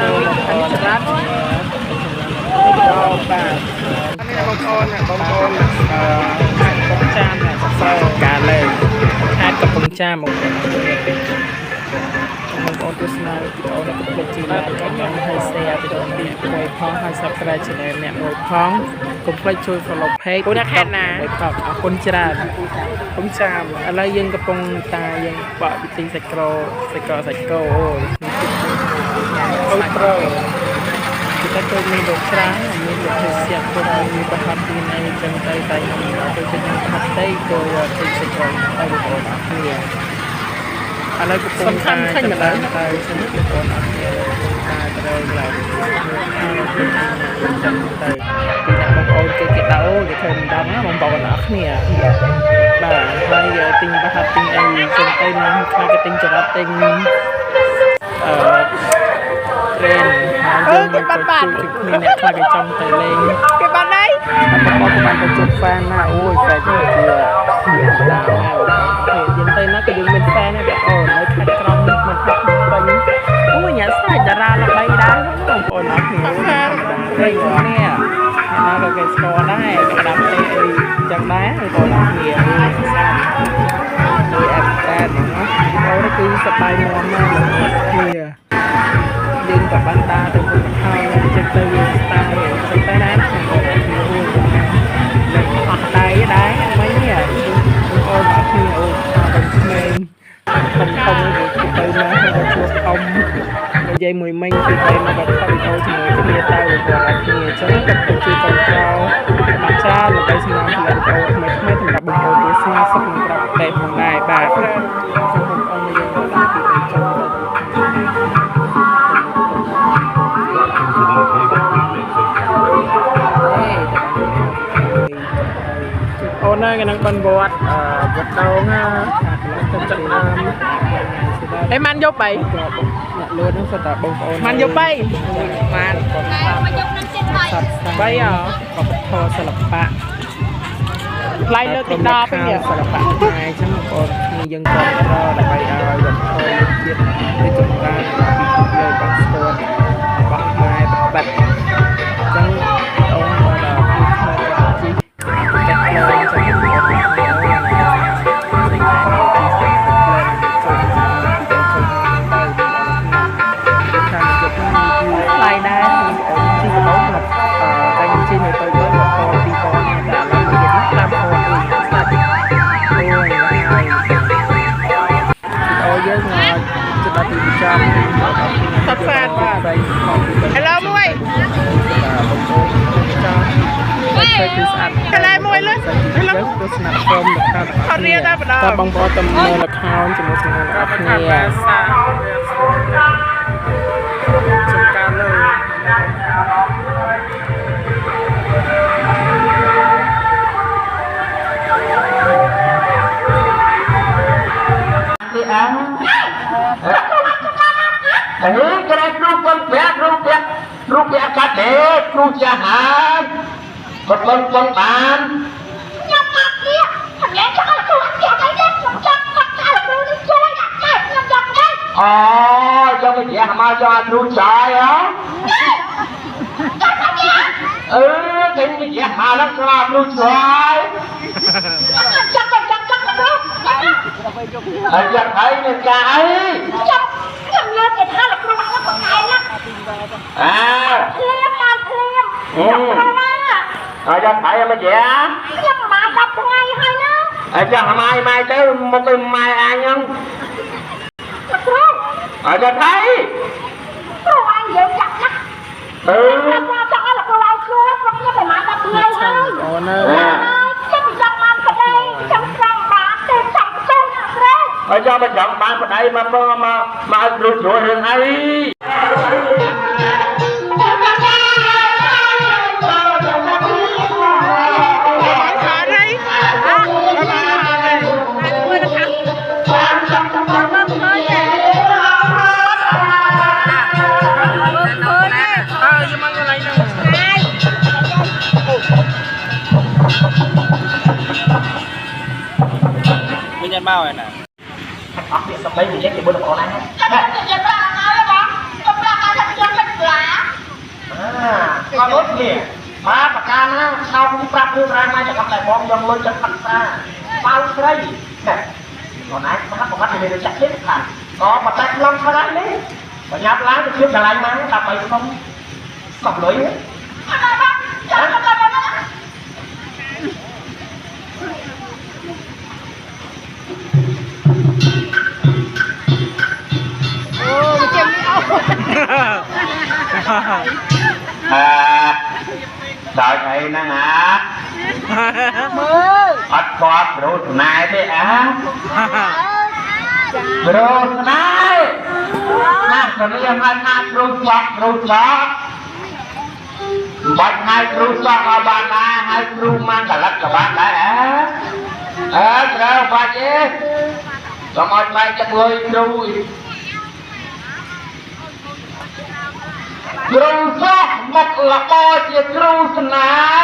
ចូលបងប្អូនច្រាត់បាទនេះបងប្អូនបងប្អូនកំពង់ចាមសរសើរការលេងខេត្តកំពង់ចាមបងប្អូនទស្សនាវីដេអូនេះកុំភ្លេចជួយ like កុំឲ្យ share វីដេអូនេះមួយផងហើយ subscribe channel អ្នកមួយផងកុំភ្លេចជួយ follow page ពួកអ្នកខេត្តណាអរគុណច្រើនកំពង់ចាមឥឡូវយើងកំពុងតាយើងបកពិធីសាច់ក្រអូយអូយប្រូគឺតែទៅមានលោកច្រើនមានលោកភេសជ្ជៈពុទ្ធមានប្រហ័ណ្ឌទីណៃចឹងទៅតែខ្ញុំទៅជិះខ្ញុំផាត់ទៅចូលទិញសាច់ក្រទៅបងប្អូនអរគ្នាឥឡូវកំពុងតែទៅជំនុំបងប្អូនអរគ្នាតែត្រូវឡើងចឹងទៅពីអ្នកបងប្អូនគេគេដាក់អូគេធ្វើមិនដឹងណាបងប្អូនអរគ្នាបាទហើយទិញប្រហ័ណ្ឌទិញអីចឹងទៅនឹងខ្លាចគេទិញចរិតទិញត្រេនហើយយើងក៏ជួយគ្នាអ្នកខ្លះគេចង់ទៅលេងគេបានហើយបងប្អូនក៏បានទៅជួបហ្វេនណាអូយហ្វេនគឺជាយើងទៅណាក៏យើងមានហ្វេនដែរបងប្អូននៅខេត្តក្រមមិនផុតពេញអូយញ៉ាំស្អាតតារាល្បីដែរបងប្អូនអរគ្នាព្រៃនេះណាក៏គេស្គាល់ដែរគេដាំទេអីចឹងដែរបងប្អូនអរគ្នាស្អាតមួយអត់តែណាអូនេះគឺសប្បាយមាំណាស់គ្នាយើងក៏បានដើរទៅមុខហើយចិត្តទៅយើងស្ដាយទៅតែណាលេខអត់ដៃដែរមិននេះអូនអត់គ្នាអូនទៅក្មេងធំទៅណាទៅជួបធំនិយាយមួយមិញគឺតែមកបាត់វីដេអូជាមួយគ្នាទៅបងអត់គ្នាអញ្ចឹងក៏ទៅជួយកូនចៅមកចាដើម្បីស្នាមផលិតវីដេអូថ្មីសម្រាប់បងប្អូនវាស្នាសុខសម្រាប់តែផងដែរបាទសូមបងប្អូនយើងតាមពីអញ្ចឹងអូនហ្នឹងគេនឹងបិណ្ឌវត្តវត្តដងណាទៅចឹងអេម៉ាន់យក3អ្នកលឿនហ្នឹងសុទ្ធតែបងប្អូនម៉ាន់យក3ម៉ាន់មកយកនឹងចិត្ត3ហ៎បបធរសិល្បៈថ្លៃលើកទី10វិញសិល្បៈខ្មែរអញ្ចឹងបងប្អូនគ្នាយើងក៏ដើម្បីឲ្យវត្តធរជាតិនៃចម្រើនពីពិភពលោកបានស្គាល់របស់ខ្មែរបាត់អញ្ចឹងអូនបានជួយខ្មែរជីចាក់លើចឹងបងប្អូនថ្លៃដែរជីកដោសម្រាប់តែខ្ញុំជិះនៅទៅទៅដល់ទីកោតែឥឡូវមកនិយាយតាមអូនស្ដាប់អូយហើយអូយើងមកចិត្តដល់ទីប្រចាំសាត់សាត់បាទឥឡូវមួយបងប្អូនចាំតែគឺស្អាតកន្លែងមួយលើទស្សនៈក្រុមលោកខាងអត់រៀនតែម្ដងបងប្អូនតំណលខោជាមួយស្នាមអរគ្នាចំការលើពីអាននេះក្រែគ្រូប៉ុនប្រាក់រូបកាត់ទេគ្រូជាហាប៉ុនបានខ្ញុំមកនេះខ្ញុំចង់គ្រូជាអីទេខ្ញុំចង់មកកាលគ្រូនេះជួយដាក់តែខ្ញុំចង់ទេអូចង់ទៅមកចង់គ្រូចាយហ៎គេនិយាយមកแล้วគ្រូចាយចង់គ្រូអីយ៉ាងហើយមានការអីខ្ញុំលើកគេថាគ្រូហ្នឹងបងឯងណាភ្លាមអើយ៉ាងហើយមកយ៉ាខ្ញុំមក10ថ្ងៃហើយណាចាំម៉ាយទៅមកទៅម៉ាយអញហ្នឹងគ្រូយ៉ាងហើយគ្រូអញយើងចាក់ណាខ្ញុំចង់ឲ្យគ្រូឲ្យគ្រូខ្ញុំទៅមក10ថ្ងៃហើយអូនខ្ញុំចង់បានប្តីខ្ញុំចង់បានទេចាំទៅណាគ្រូហើយចាំមិនចង់បានប្តីមកឲ្យគ្រូជួយរឿងអីមកហើយណាអត់វាសម្ដីនិយាយពីបុនបងណាខ្ញុំនិយាយប្រាប់អើបងខ្ញុំប្រាប់ថាខ្ញុំ kia má bạc ca nó sau cũng prap đưa ra mai cho gặp lại bom dòng lên chân thành xa bao sấy còn ai nó bắt thì mình chặt chết thành có mà tay long sao đấy đấy và nháp lá thì trước là lại má đập mày không cọc lưỡi hết đợi thầy nó ngã bắt quạt rồi này đi á rồi này nát rồi bây giờ nát rồi quạt bắt hai rồi quạt ở bàn này hai rồi mang cả lắc cả bàn đấy rồi quạt chứ có một bài chắc người rồi Kru sok một là bo chia kru sna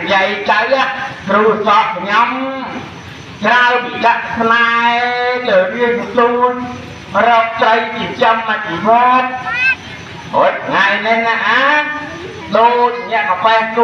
vậy chạy á rồi sọt nhóm rau bị chặt này trở riêng luôn rau trái chỉ chăm mà chỉ vớt mỗi ngày nên á đôi nhà cà phê